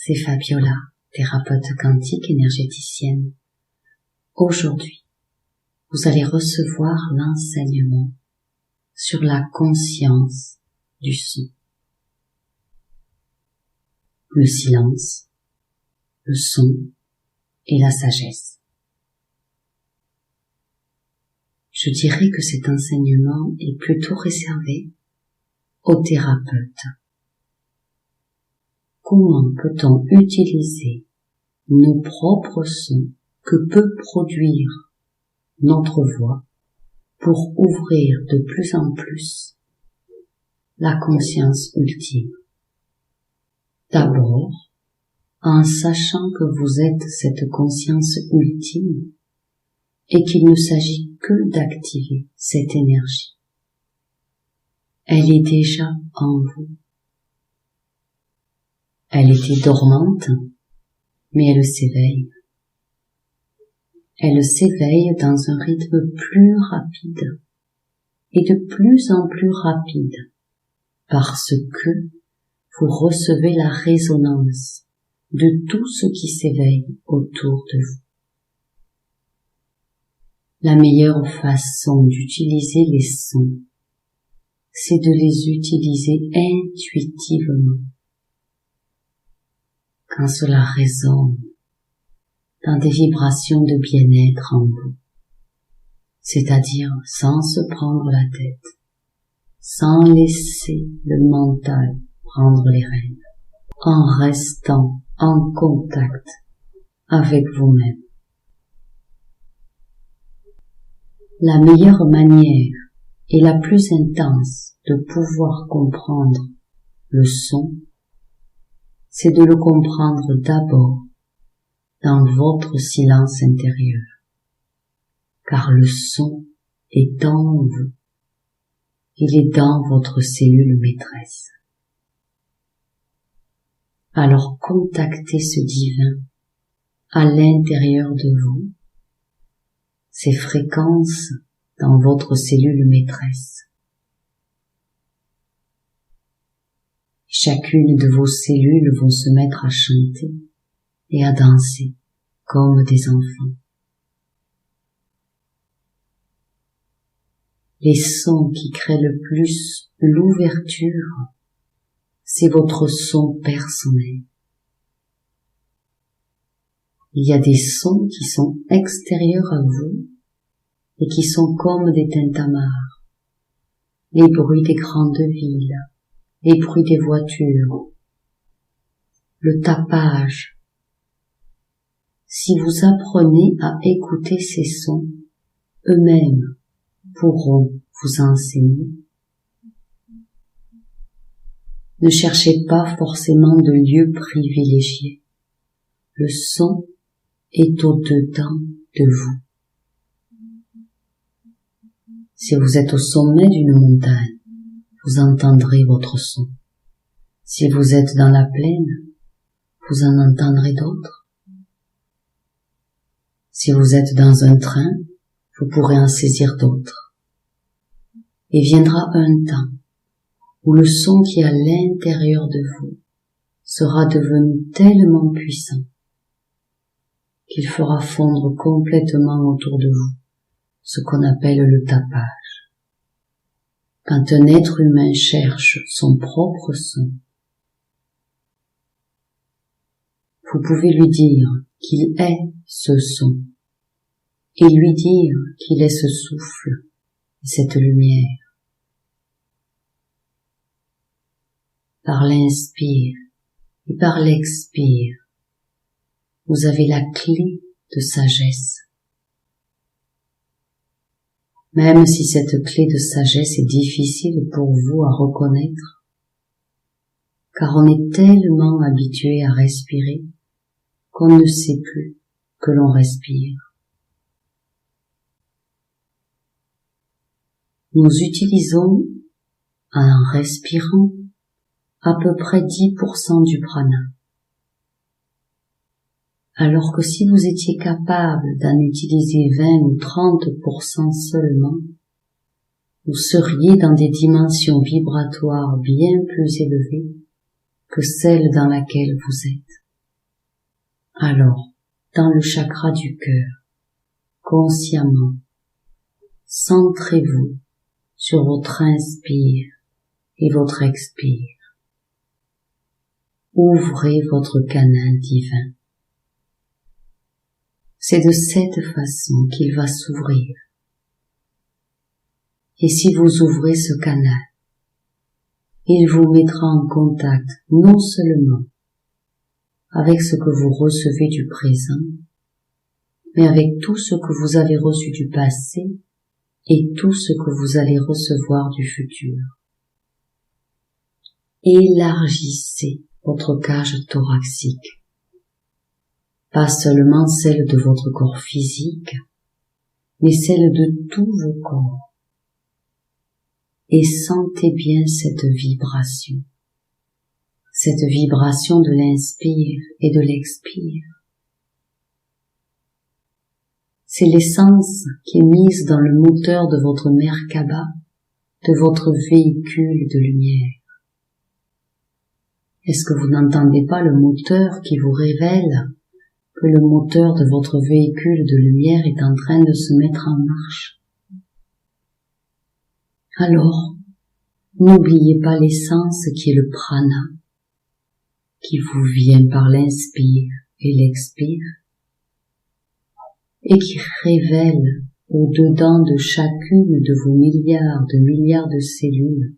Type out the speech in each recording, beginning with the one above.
c'est Fabiola, thérapeute quantique énergéticienne. Aujourd'hui, vous allez recevoir l'enseignement sur la conscience du son. Le silence, le son et la sagesse. Je dirais que cet enseignement est plutôt réservé aux thérapeutes. Comment peut-on utiliser nos propres sons que peut produire notre voix pour ouvrir de plus en plus la conscience ultime? D'abord, en sachant que vous êtes cette conscience ultime et qu'il ne s'agit que d'activer cette énergie. Elle est déjà en vous. Elle était dormante, mais elle s'éveille. Elle s'éveille dans un rythme plus rapide et de plus en plus rapide parce que vous recevez la résonance de tout ce qui s'éveille autour de vous. La meilleure façon d'utiliser les sons, c'est de les utiliser intuitivement. Quand cela résonne dans des vibrations de bien-être en vous, c'est-à-dire sans se prendre la tête, sans laisser le mental prendre les rênes, en restant en contact avec vous-même. La meilleure manière et la plus intense de pouvoir comprendre le son, c'est de le comprendre d'abord dans votre silence intérieur, car le son est en vous, il est dans votre cellule maîtresse. Alors contactez ce divin à l'intérieur de vous, ces fréquences dans votre cellule maîtresse. Chacune de vos cellules vont se mettre à chanter et à danser comme des enfants. Les sons qui créent le plus l'ouverture, c'est votre son personnel. Il y a des sons qui sont extérieurs à vous et qui sont comme des tintamars. Les bruits des grandes villes, les bruits des voitures, le tapage. Si vous apprenez à écouter ces sons, eux-mêmes pourront vous enseigner. Ne cherchez pas forcément de lieu privilégié. Le son est au-dedans de vous. Si vous êtes au sommet d'une montagne, vous entendrez votre son. Si vous êtes dans la plaine, vous en entendrez d'autres. Si vous êtes dans un train, vous pourrez en saisir d'autres. Et viendra un temps où le son qui est à l'intérieur de vous sera devenu tellement puissant qu'il fera fondre complètement autour de vous ce qu'on appelle le tapage. Quand un être humain cherche son propre son, vous pouvez lui dire qu'il est ce son et lui dire qu'il est ce souffle et cette lumière. Par l'inspire et par l'expire, vous avez la clé de sagesse. Même si cette clé de sagesse est difficile pour vous à reconnaître, car on est tellement habitué à respirer qu'on ne sait plus que l'on respire. Nous utilisons, en respirant, à peu près 10% du prana. Alors que si vous étiez capable d'en utiliser 20 ou 30% seulement, vous seriez dans des dimensions vibratoires bien plus élevées que celle dans laquelle vous êtes. Alors, dans le chakra du cœur, consciemment, centrez-vous sur votre inspire et votre expire. Ouvrez votre canal divin. C'est de cette façon qu'il va s'ouvrir. Et si vous ouvrez ce canal, il vous mettra en contact non seulement avec ce que vous recevez du présent, mais avec tout ce que vous avez reçu du passé et tout ce que vous allez recevoir du futur. Élargissez votre cage thoracique, pas seulement celle de votre corps physique, mais celle de tous vos corps. Et sentez bien cette vibration de l'inspire et de l'expire. C'est l'essence qui est mise dans le moteur de votre Merkaba, de votre véhicule de lumière. Est-ce que vous n'entendez pas le moteur qui vous révèle que le moteur de votre véhicule de lumière est en train de se mettre en marche? Alors, n'oubliez pas l'essence qui est le prana, qui vous vient par l'inspire et l'expire, et qui révèle au-dedans de chacune de vos milliards de cellules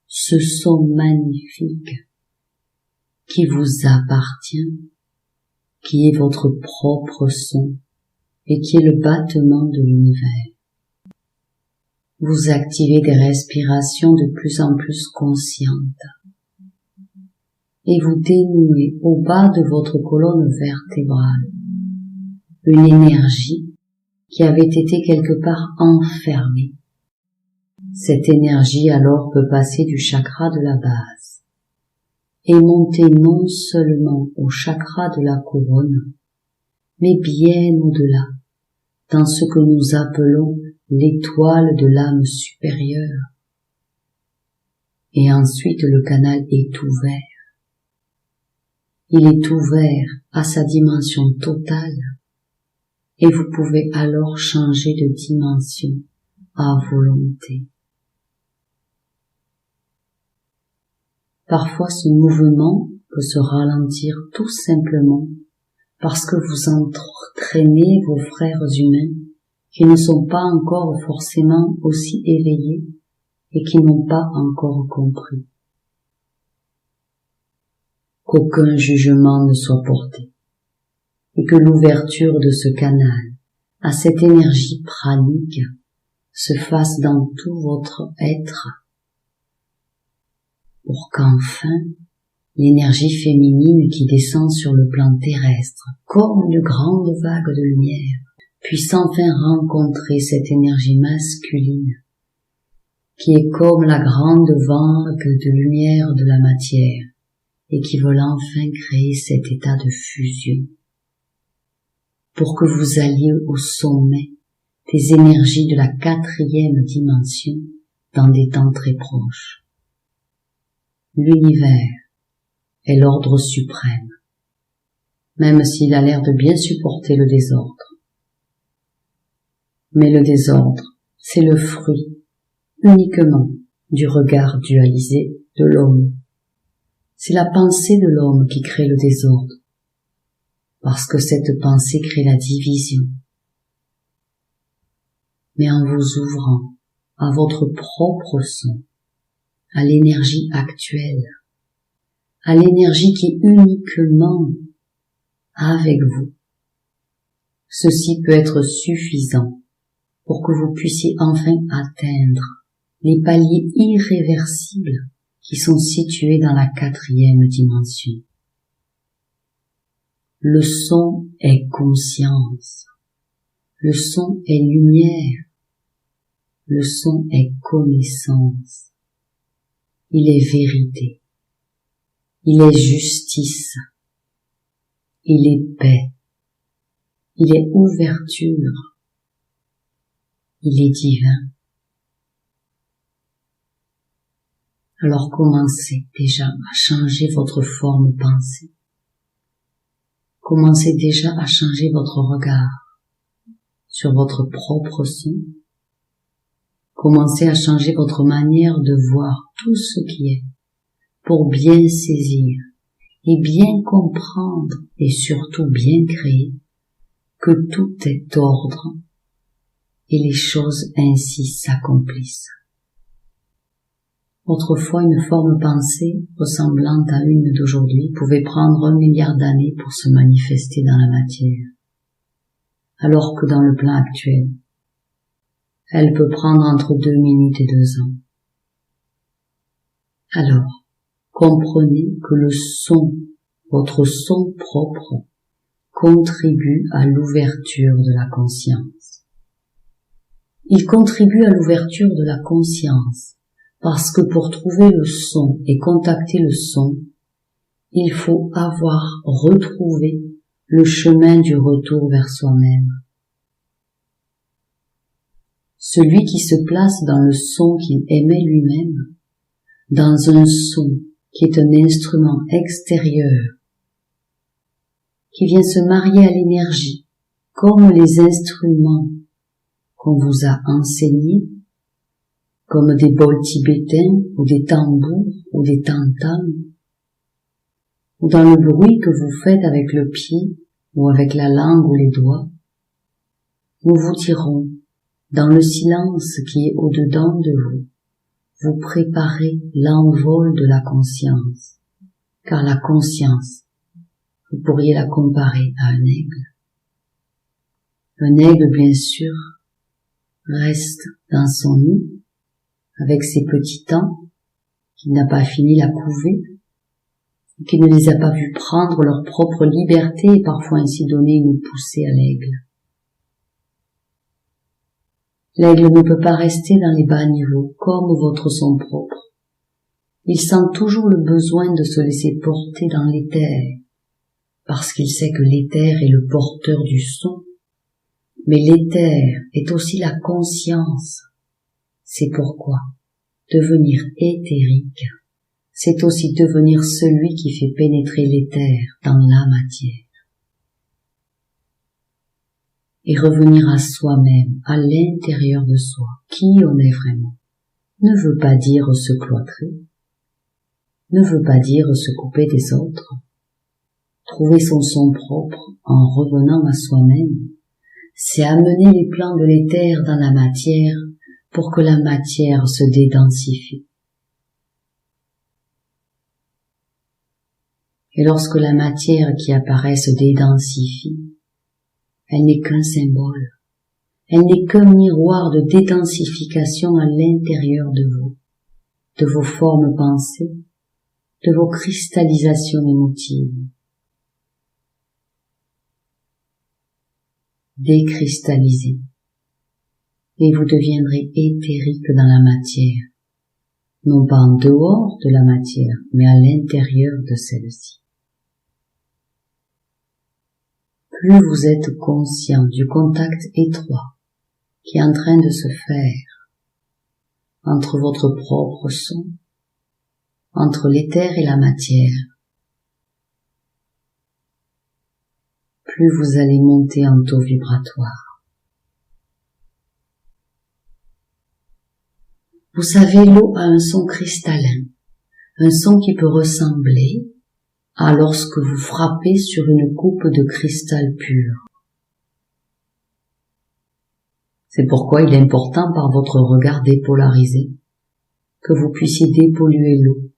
ce son magnifique qui vous appartient, qui est votre propre son et qui est le battement de l'univers. Vous activez des respirations de plus en plus conscientes et vous dénouez au bas de votre colonne vertébrale une énergie qui avait été quelque part enfermée. Cette énergie alors peut passer du chakra de la base et monter non seulement au chakra de la couronne, mais bien au-delà, dans ce que nous appelons l'étoile de l'âme supérieure. Et ensuite le canal est ouvert. Il est ouvert à sa dimension totale et vous pouvez alors changer de dimension à volonté. Parfois ce mouvement peut se ralentir tout simplement parce que vous entraînez vos frères humains qui ne sont pas encore forcément aussi éveillés et qui n'ont pas encore compris. Qu'aucun jugement ne soit porté et que l'ouverture de ce canal à cette énergie pranique se fasse dans tout votre être pour qu'enfin l'énergie féminine qui descend sur le plan terrestre comme une grande vague de lumière puisse enfin rencontrer cette énergie masculine qui est comme la grande vague de lumière de la matière et qui veut enfin créer cet état de fusion pour que vous alliez au sommet des énergies de la 4e dimension dans des temps très proches. L'univers est l'ordre suprême, même s'il a l'air de bien supporter le désordre. Mais le désordre, c'est le fruit uniquement du regard dualisé de l'homme. C'est la pensée de l'homme qui crée le désordre, parce que cette pensée crée la division. Mais en vous ouvrant à votre propre son, à l'énergie actuelle, à l'énergie qui est uniquement avec vous, ceci peut être suffisant pour que vous puissiez enfin atteindre les paliers irréversibles qui sont situés dans la 4e dimension. Le son est conscience, le son est lumière, le son est connaissance, il est vérité, il est justice, il est paix, il est ouverture, il est divin. Alors commencez déjà à changer votre forme pensée. commencez déjà à changer votre regard sur votre propre son. Commencez à changer votre manière de voir tout ce qui est pour bien saisir et bien comprendre et surtout bien créer que tout est ordre et les choses ainsi s'accomplissent. Autrefois, une forme pensée ressemblante à une d'aujourd'hui pouvait prendre 1 milliard d'années pour se manifester dans la matière, alors que dans le plan actuel, elle peut prendre entre 2 minutes et 2 ans. Alors, comprenez que le son, votre son propre, contribue à l'ouverture de la conscience. Il contribue à l'ouverture de la conscience parce que pour trouver le son et contacter le son, il faut avoir retrouvé le chemin du retour vers soi-même. Celui qui se place dans le son qu'il aimait lui-même, dans un son qui est un instrument extérieur, qui vient se marier à l'énergie, comme les instruments qu'on vous a enseignés, comme des bols tibétains, ou des tambours, ou des tam-tams, ou dans le bruit que vous faites avec le pied, ou avec la langue ou les doigts, nous vous dirons, dans le silence qui est au-dedans de vous, vous préparez l'envol de la conscience, car la conscience, vous pourriez la comparer à un aigle. Un aigle, bien sûr, reste dans son nid, avec ses petits temps, qui n'a pas fini la couvée, qui ne les a pas vus prendre leur propre liberté et parfois ainsi donner une poussée à l'aigle. L'aigle ne peut pas rester dans les bas niveaux, comme votre son propre. Il sent toujours le besoin de se laisser porter dans l'éther, parce qu'il sait que l'éther est le porteur du son, mais l'éther est aussi la conscience. C'est pourquoi devenir éthérique, c'est aussi devenir celui qui fait pénétrer l'éther dans la matière. Et revenir à soi-même, à l'intérieur de soi, qui on est vraiment, ne veut pas dire se cloîtrer, ne veut pas dire se couper des autres. Trouver son son propre en revenant à soi-même, c'est amener les plans de l'éther dans la matière pour que la matière se dédensifie. Et lorsque la matière qui apparaît se dédensifie, elle n'est qu'un symbole, elle n'est qu'un miroir de dédensification à l'intérieur de vous, de vos formes pensées, de vos cristallisations émotives. Décristallisez, et vous deviendrez éthérique dans la matière, non pas en dehors de la matière, mais à l'intérieur de celle-ci. Plus vous êtes conscient du contact étroit qui est en train de se faire entre votre propre son, entre l'éther et la matière, plus vous allez monter en taux vibratoire. Vous savez, l'eau a un son cristallin, un son qui peut ressembler à lorsque vous frappez sur une coupe de cristal pur. C'est pourquoi il est important par votre regard dépolarisé que vous puissiez dépolluer l'eau.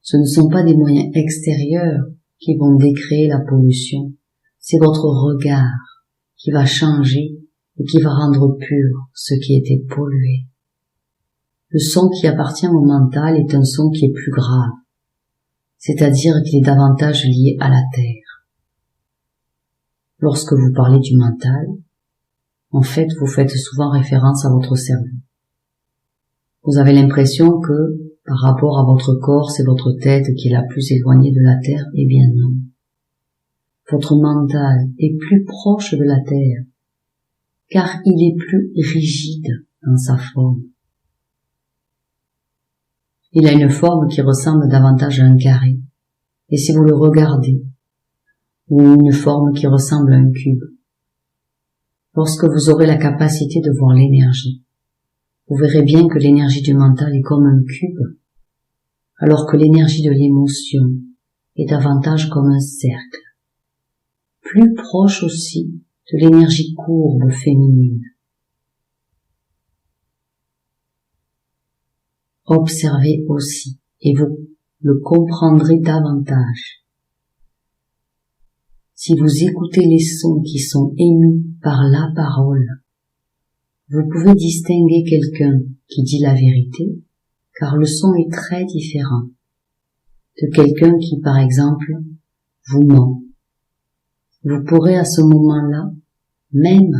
Ce ne sont pas des moyens extérieurs qui vont décréer la pollution, c'est votre regard qui va changer et qui va rendre pur ce qui était pollué. Le son qui appartient au mental est un son qui est plus grave, c'est-à-dire qu'il est davantage lié à la terre. Lorsque vous parlez du mental, en fait, vous faites souvent référence à votre cerveau. Vous avez l'impression que, par rapport à votre corps, c'est votre tête qui est la plus éloignée de la terre. Eh bien non. Votre mental est plus proche de la terre, car il est plus rigide dans sa forme. Il a une forme qui ressemble davantage à un carré. Et si vous le regardez, ou une forme qui ressemble à un cube. Lorsque vous aurez la capacité de voir l'énergie, vous verrez bien que l'énergie du mental est comme un cube, alors que l'énergie de l'émotion est davantage comme un cercle, plus proche aussi de l'énergie courbe féminine. Observez aussi, et vous le comprendrez davantage. Si vous écoutez les sons qui sont émis par la parole, vous pouvez distinguer quelqu'un qui dit la vérité, car le son est très différent de quelqu'un qui, par exemple, vous ment. Vous pourrez à ce moment-là même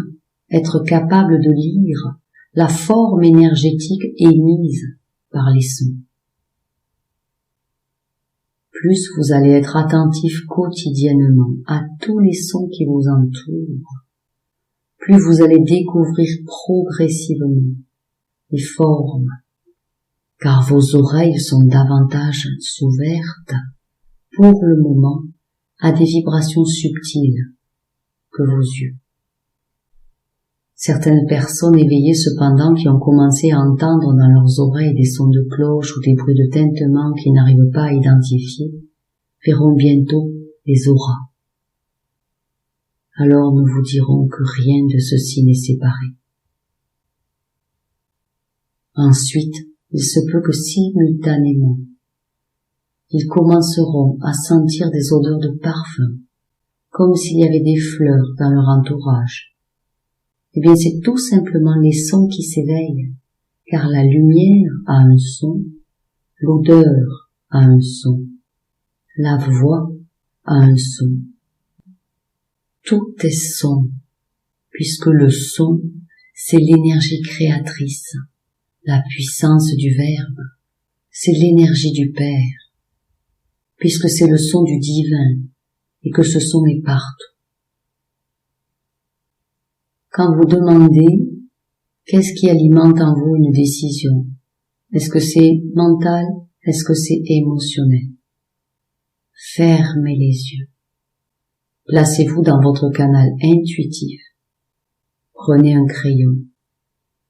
être capable de lire la forme énergétique émise par les sons. Plus vous allez être attentif quotidiennement à tous les sons qui vous entourent, plus vous allez découvrir progressivement les formes, car vos oreilles sont davantage ouvertes pour le moment à des vibrations subtiles que vos yeux. Certaines personnes éveillées cependant qui ont commencé à entendre dans leurs oreilles des sons de cloche ou des bruits de tintement qu'ils n'arrivent pas à identifier, verront bientôt les auras. Alors nous vous dirons que rien de ceci n'est séparé. Ensuite, il se peut que simultanément, ils commenceront à sentir des odeurs de parfum, comme s'il y avait des fleurs dans leur entourage. Eh bien, c'est tout simplement les sons qui s'éveillent, car la lumière a un son, l'odeur a un son, la voix a un son. Tout est son, puisque le son, c'est l'énergie créatrice, la puissance du Verbe, c'est l'énergie du Père, puisque c'est le son du divin, et que ce son est partout. Quand vous demandez qu'est-ce qui alimente en vous une décision, est-ce que c'est mental, est-ce que c'est émotionnel? Fermez les yeux. Placez-vous dans votre canal intuitif. Prenez un crayon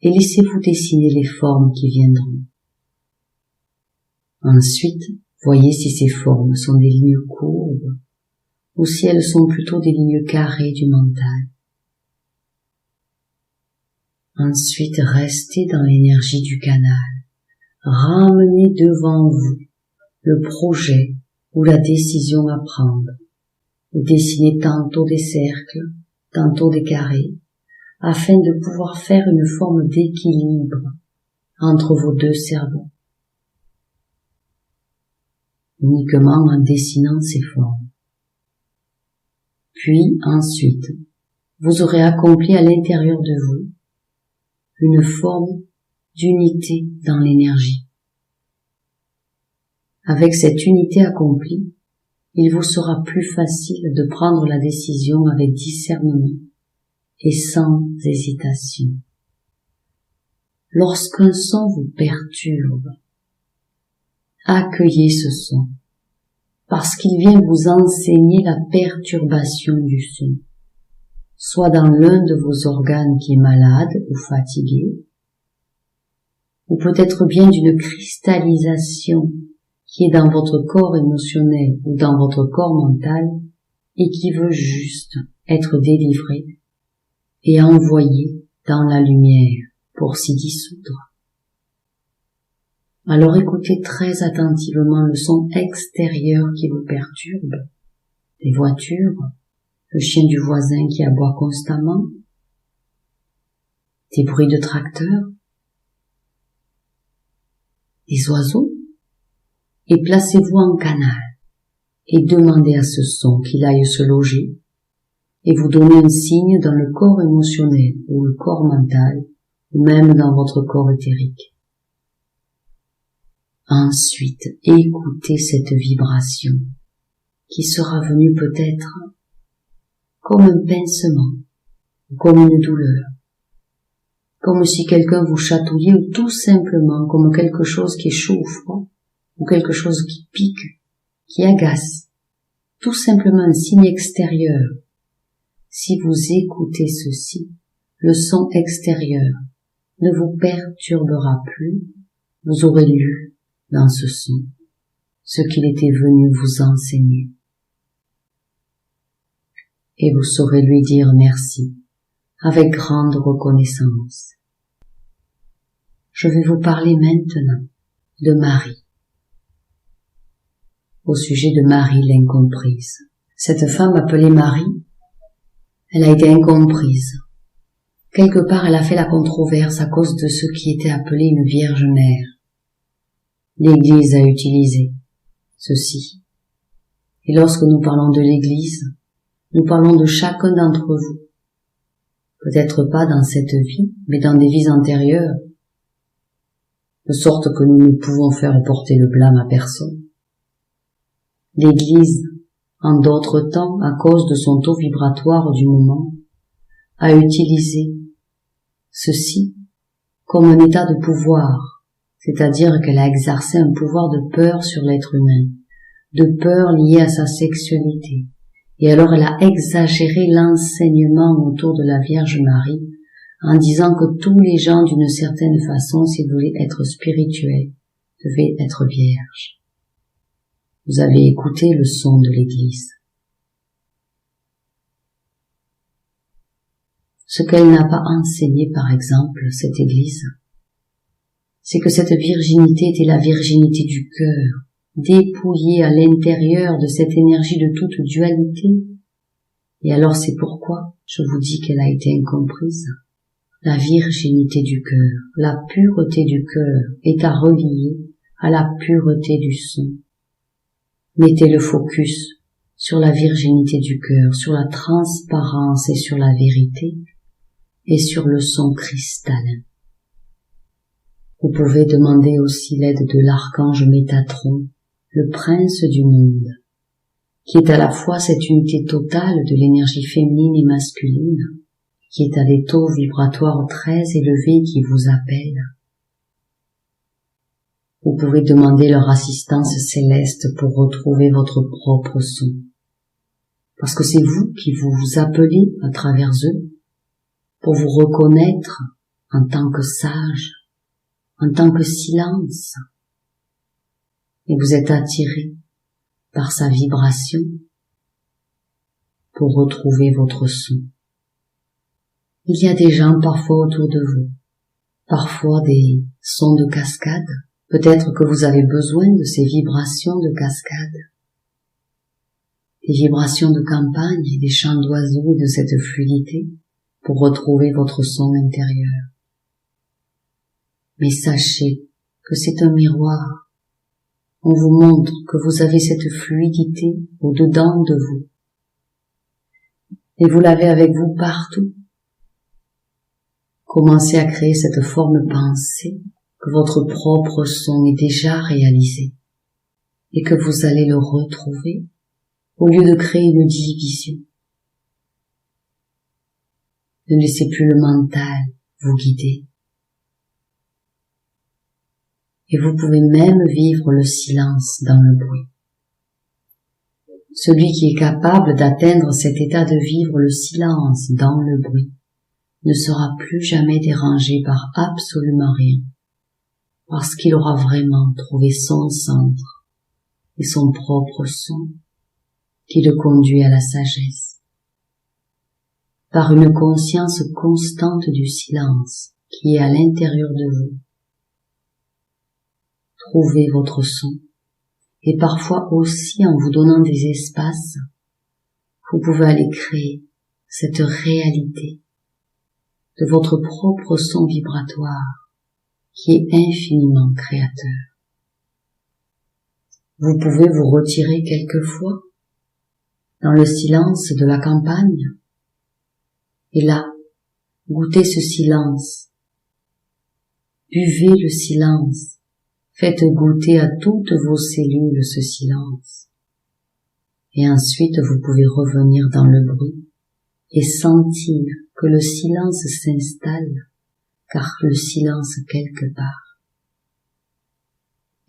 et laissez-vous dessiner les formes qui viendront. Ensuite, voyez si ces formes sont des lignes courbes ou si elles sont plutôt des lignes carrées du mental. Ensuite, restez dans l'énergie du canal. Ramenez devant vous le projet ou la décision à prendre. Et dessinez tantôt des cercles, tantôt des carrés, afin de pouvoir faire une forme d'équilibre entre vos deux cerveaux. Uniquement en dessinant ces formes. Puis ensuite, vous aurez accompli à l'intérieur de vous une forme d'unité dans l'énergie. Avec cette unité accomplie, il vous sera plus facile de prendre la décision avec discernement et sans hésitation. Lorsqu'un son vous perturbe, accueillez ce son, parce qu'il vient vous enseigner la perturbation du son, soit dans l'un de vos organes qui est malade ou fatigué, ou peut-être bien d'une cristallisation qui est dans votre corps émotionnel ou dans votre corps mental et qui veut juste être délivré et envoyé dans la lumière pour s'y dissoudre. Alors écoutez très attentivement le son extérieur qui vous perturbe, des voitures, le chien du voisin qui aboie constamment, des bruits de tracteur, des oiseaux, et placez-vous en canal et demandez à ce son qu'il aille se loger et vous donner un signe dans le corps émotionnel ou le corps mental ou même dans votre corps éthérique. Ensuite, écoutez cette vibration qui sera venue peut-être comme un pincement ou comme une douleur, comme si quelqu'un vous chatouillait ou tout simplement comme quelque chose qui est chaud ou froid ou quelque chose qui pique, qui agace. tout simplement un signe extérieur. Si vous écoutez ceci, le son extérieur ne vous perturbera plus, vous aurez lu dans ce son ce qu'il était venu vous enseigner. Et vous saurez lui dire merci avec grande reconnaissance. Je vais vous parler maintenant de Marie, au sujet de Marie l'incomprise. Cette femme appelée Marie, elle a été incomprise. Quelque part, elle a fait la controverse à cause de ce qui était appelé une Vierge Mère. L'Église a utilisé ceci. Et lorsque nous parlons de l'Église, nous parlons de chacun d'entre vous. Peut-être pas dans cette vie, mais dans des vies antérieures, de sorte que nous ne pouvons faire porter le blâme à personne. L'Église, en d'autres temps, à cause de son taux vibratoire du moment, a utilisé ceci comme un état de pouvoir, c'est-à-dire qu'elle a exercé un pouvoir de peur sur l'être humain, de peur liée à sa sexualité. Et alors elle a exagéré l'enseignement autour de la Vierge Marie en disant que tous les gens d'une certaine façon, s'ils voulaient être spirituels, devaient être vierges. Vous avez écouté le son de l'Église. Ce qu'elle n'a pas enseigné, par exemple, cette Église, c'est que cette virginité était la virginité du cœur, dépouillée à l'intérieur de cette énergie de toute dualité. Et alors c'est pourquoi je vous dis qu'elle a été incomprise. La virginité du cœur, la pureté du cœur est à relier à la pureté du son. Mettez le focus sur la virginité du cœur, sur la transparence et sur la vérité, et sur le son cristallin. Vous pouvez demander aussi l'aide de l'archange Métatron, le prince du monde, qui est à la fois cette unité totale de l'énergie féminine et masculine, qui est à des taux vibratoires très élevés qui vous appellent. Vous pouvez demander leur assistance céleste pour retrouver votre propre son, parce que c'est vous qui vous appelez à travers eux pour vous reconnaître en tant que sage, en tant que silence, et vous êtes attiré par sa vibration pour retrouver votre son. Il y a des gens parfois autour de vous, parfois des sons de cascade. Peut-être que vous avez besoin de ces vibrations de cascade, des vibrations de campagne et des chants d'oiseaux et de cette fluidité pour retrouver votre son intérieur. Mais sachez que c'est un miroir. On vous montre que vous avez cette fluidité au-dedans de vous. Et vous l'avez avec vous partout. Commencez à créer cette forme pensée que votre propre son est déjà réalisé et que vous allez le retrouver au lieu de créer une division. Ne laissez plus le mental vous guider. Et vous pouvez même vivre le silence dans le bruit. Celui qui est capable d'atteindre cet état de vivre le silence dans le bruit ne sera plus jamais dérangé par absolument rien, parce qu'il aura vraiment trouvé son centre et son propre son qui le conduit à la sagesse. Par une conscience constante du silence qui est à l'intérieur de vous, trouvez votre son, et parfois aussi en vous donnant des espaces, vous pouvez aller créer cette réalité de votre propre son vibratoire qui est infiniment créateur. Vous pouvez vous retirer quelquefois dans le silence de la campagne et là, goûtez ce silence, buvez le silence. Faites goûter à toutes vos cellules ce silence. Et ensuite, vous pouvez revenir dans le bruit et sentir que le silence s'installe, car le silence quelque part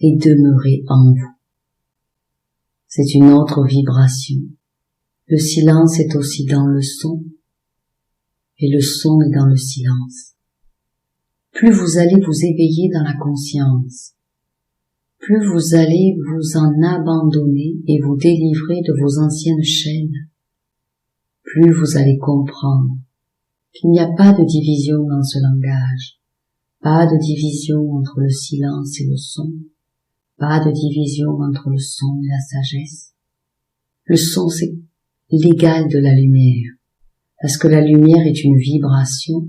est demeuré en vous. c'est une autre vibration. Le silence est aussi dans le son, et le son est dans le silence. Plus vous allez vous éveiller dans la conscience, plus vous allez vous en abandonner et vous délivrer de vos anciennes chaînes, plus vous allez comprendre qu'il n'y a pas de division dans ce langage, pas de division entre le silence et le son, pas de division entre le son et la sagesse. Le son, c'est l'égal de la lumière, parce que la lumière est une vibration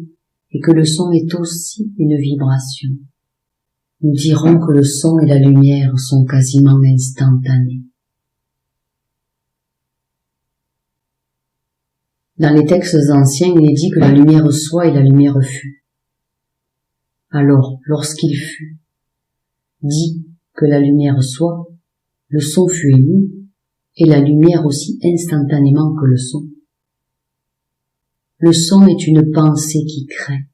et que le son est aussi une vibration. Nous dirons que le son et la lumière sont quasiment instantanés. Dans les textes anciens, il est dit que la lumière soit et la lumière fut. Alors, lorsqu'il fut dit que la lumière soit, le son fut émis, et la lumière aussi instantanément que le son. Le son est une pensée qui crée.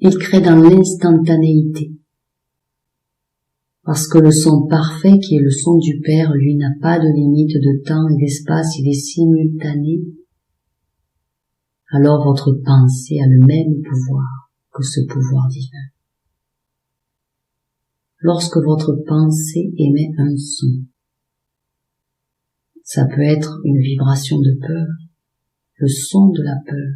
Il crée dans l'instantanéité. Parce que le son parfait, qui est le son du Père, lui n'a pas de limite de temps et d'espace, il est simultané. Alors votre pensée a le même pouvoir que ce pouvoir divin. Lorsque votre pensée émet un son, ça peut être une vibration de peur, le son de la peur.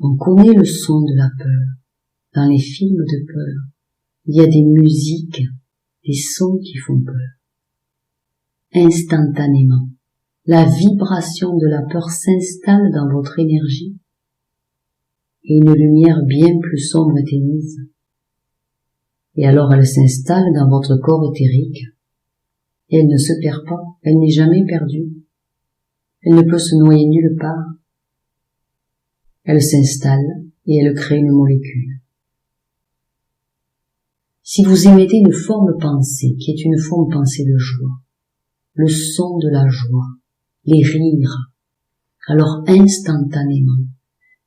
On connaît le son de la peur. Dans les films de peur, il y a des musiques, des sons qui font peur. Instantanément, la vibration de la peur s'installe dans votre énergie et une lumière bien plus sombre est émise. Et alors elle s'installe dans votre corps éthérique et elle ne se perd pas, elle n'est jamais perdue. Elle ne peut se noyer nulle part. Elle s'installe et elle crée une molécule. Si vous émettez une forme pensée, qui est une forme pensée de joie, le son de la joie, les rires, alors instantanément,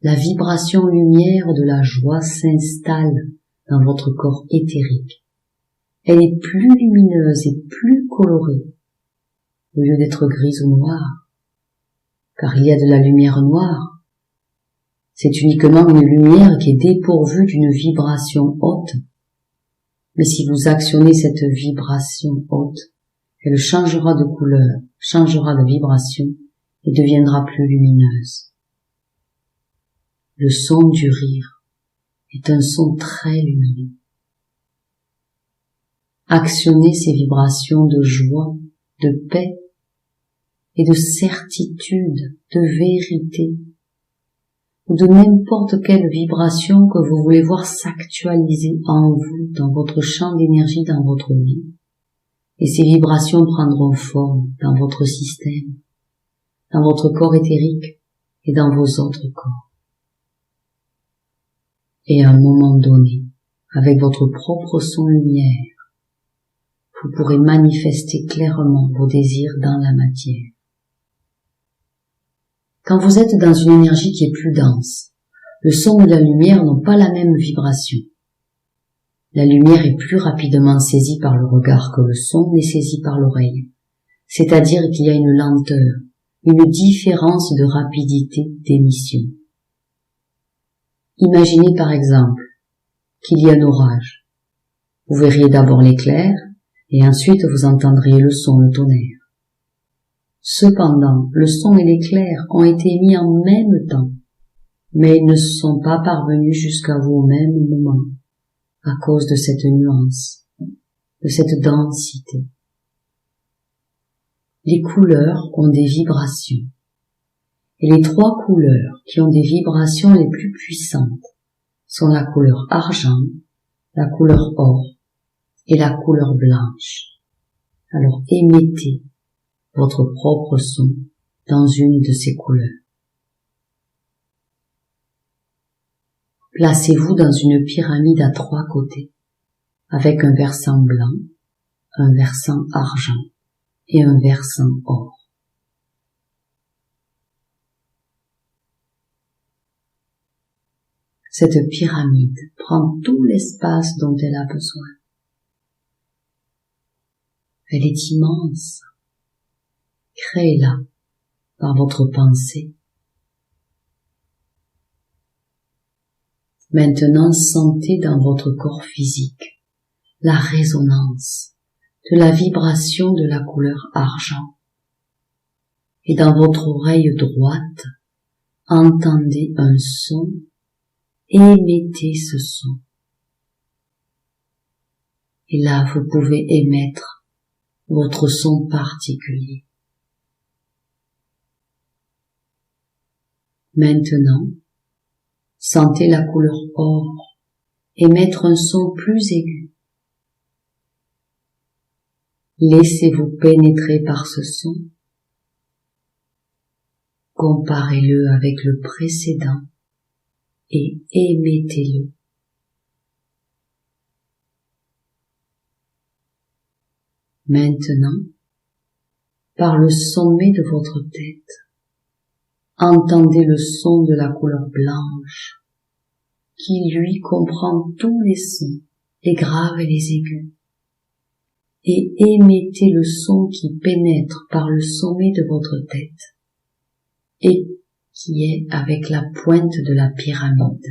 la vibration lumière de la joie s'installe dans votre corps éthérique. Elle est plus lumineuse et plus colorée, au lieu d'être grise ou noire, car il y a de la lumière noire. C'est uniquement une lumière qui est dépourvue d'une vibration haute. Mais si vous actionnez cette vibration haute, elle changera de couleur, changera de vibration et deviendra plus lumineuse. Le son du rire est un son très lumineux. Actionnez ces vibrations de joie, de paix et de certitude, de vérité, ou de n'importe quelle vibration que vous voulez voir s'actualiser en vous, dans votre champ d'énergie, dans votre vie. Et ces vibrations prendront forme dans votre système, dans votre corps éthérique et dans vos autres corps. Et à un moment donné, avec votre propre son lumière, vous pourrez manifester clairement vos désirs dans la matière. Quand vous êtes dans une énergie qui est plus dense, le son et la lumière n'ont pas la même vibration. La lumière est plus rapidement saisie par le regard que le son n'est saisi par l'oreille. C'est-à-dire qu'il y a une lenteur, une différence de rapidité d'émission. Imaginez par exemple qu'il y a un orage. Vous verriez d'abord l'éclair et ensuite vous entendriez le son, le tonnerre. Cependant, le son et l'éclair ont été émis en même temps, mais ils ne sont pas parvenus jusqu'à vous au même moment, à cause de cette nuance, de cette densité. Les couleurs ont des vibrations, et les trois couleurs qui ont des vibrations les plus puissantes sont la couleur argent, la couleur or et la couleur blanche. Alors émettez votre propre son dans une de ces couleurs. Placez-vous dans une pyramide à 3 côtés, avec un versant blanc, un versant argent et un versant or. Cette pyramide prend tout l'espace dont elle a besoin. Elle est immense. Créez-la par votre pensée. Maintenant, sentez dans votre corps physique la résonance de la vibration de la couleur argent. Et dans votre oreille droite, entendez un son, émettez ce son. Et là, vous pouvez émettre votre son particulier. Maintenant, sentez la couleur or émettre un son plus aigu. Laissez-vous pénétrer par ce son. Comparez-le avec le précédent et émettez-le. Maintenant, par le sommet de votre tête, entendez le son de la couleur blanche, qui lui comprend tous les sons, les graves et les aigus, et émettez le son qui pénètre par le sommet de votre tête et qui est avec la pointe de la pyramide.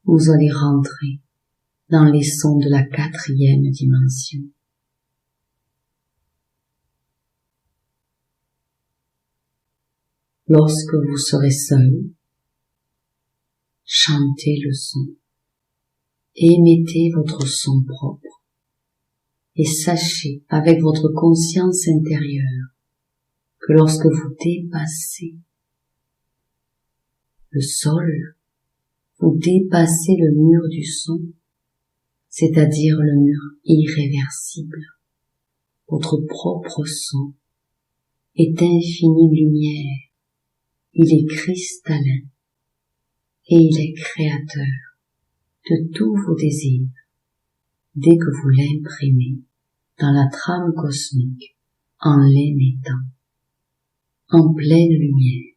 Vous allez rentrer dans les sons de la 4e dimension. Lorsque vous serez seul, chantez le son, émettez votre son propre et sachez avec votre conscience intérieure que lorsque vous dépassez le sol, vous dépassez le mur du son, c'est-à-dire le mur irréversible. Votre propre son est infinie lumière, il est cristallin et il est créateur de tous vos désirs dès que vous l'imprimez dans la trame cosmique en l'émettant en pleine lumière.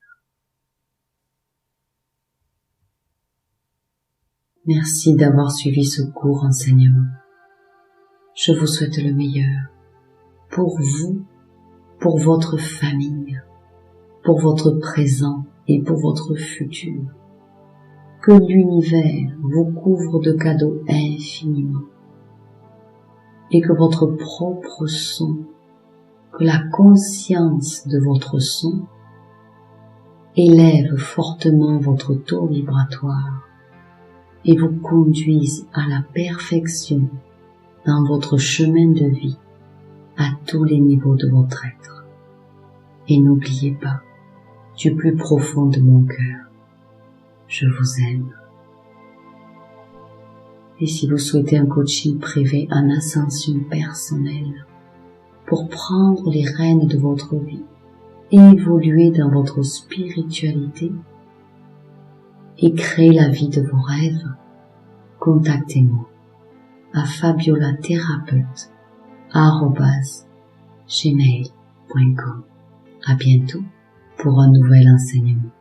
Merci d'avoir suivi ce court enseignement. Je vous souhaite le meilleur pour vous, pour votre famille, pour votre présent et pour votre futur. Que l'univers vous couvre de cadeaux infiniment et que votre propre son, que la conscience de votre son élève fortement votre taux vibratoire et vous conduise à la perfection dans votre chemin de vie à tous les niveaux de votre être. Et n'oubliez pas, du plus profond de mon cœur, je vous aime. Et si vous souhaitez un coaching privé en ascension personnelle pour prendre les rênes de votre vie et évoluer dans votre spiritualité et créer la vie de vos rêves, contactez-moi à fabiolathérapeute@gmail.com. À bientôt pour un nouvel enseignement.